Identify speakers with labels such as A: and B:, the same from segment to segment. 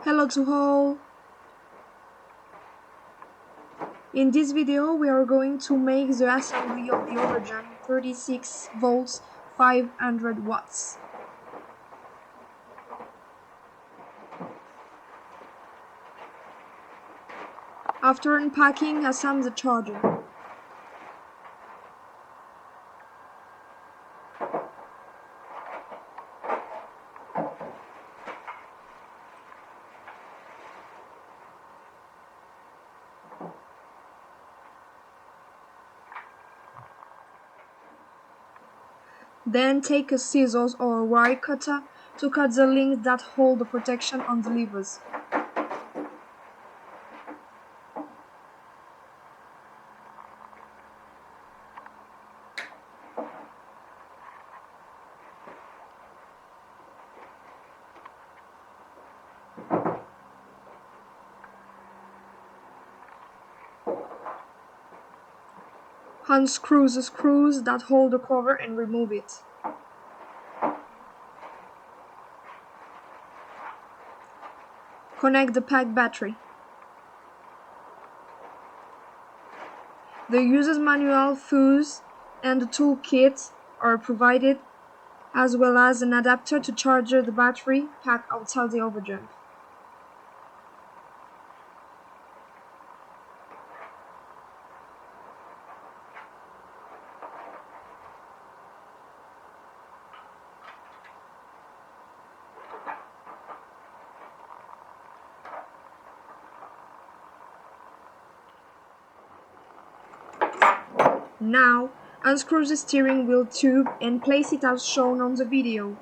A: Hello to all! In this video we are going to make the assembly of the Overjump 36 volts 500 watts. After unpacking, assemble the charger. Then take a scissors or a wire cutter to cut the links that hold the protection on the levers. Unscrew the screws that hold the cover and remove it. Connect the pack battery. The user's manual, fuse, and the toolkit are provided, as well as an adapter to charge the battery pack outside the Overjump. Now, unscrew the steering wheel tube and place it as shown on the video.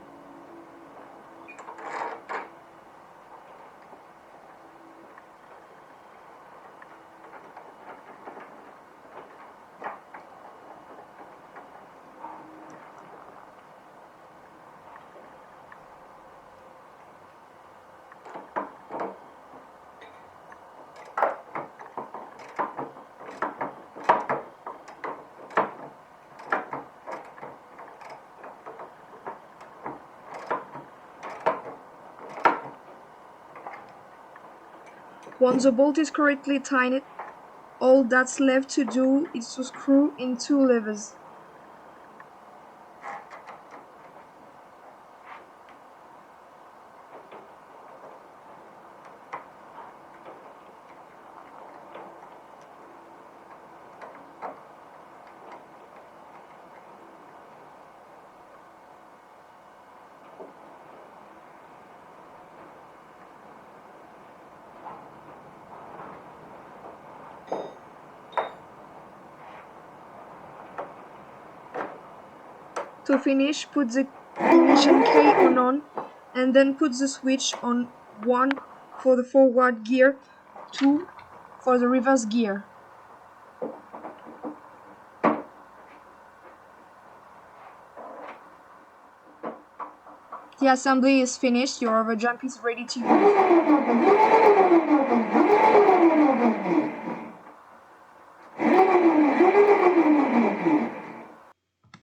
A: Once the bolt is correctly tightened, all that's left to do is to screw in two levers. To finish, put the ignition key on and then put the switch on 1 for the forward gear, 2 for the reverse gear. The assembly is finished, your Overjump is ready to use.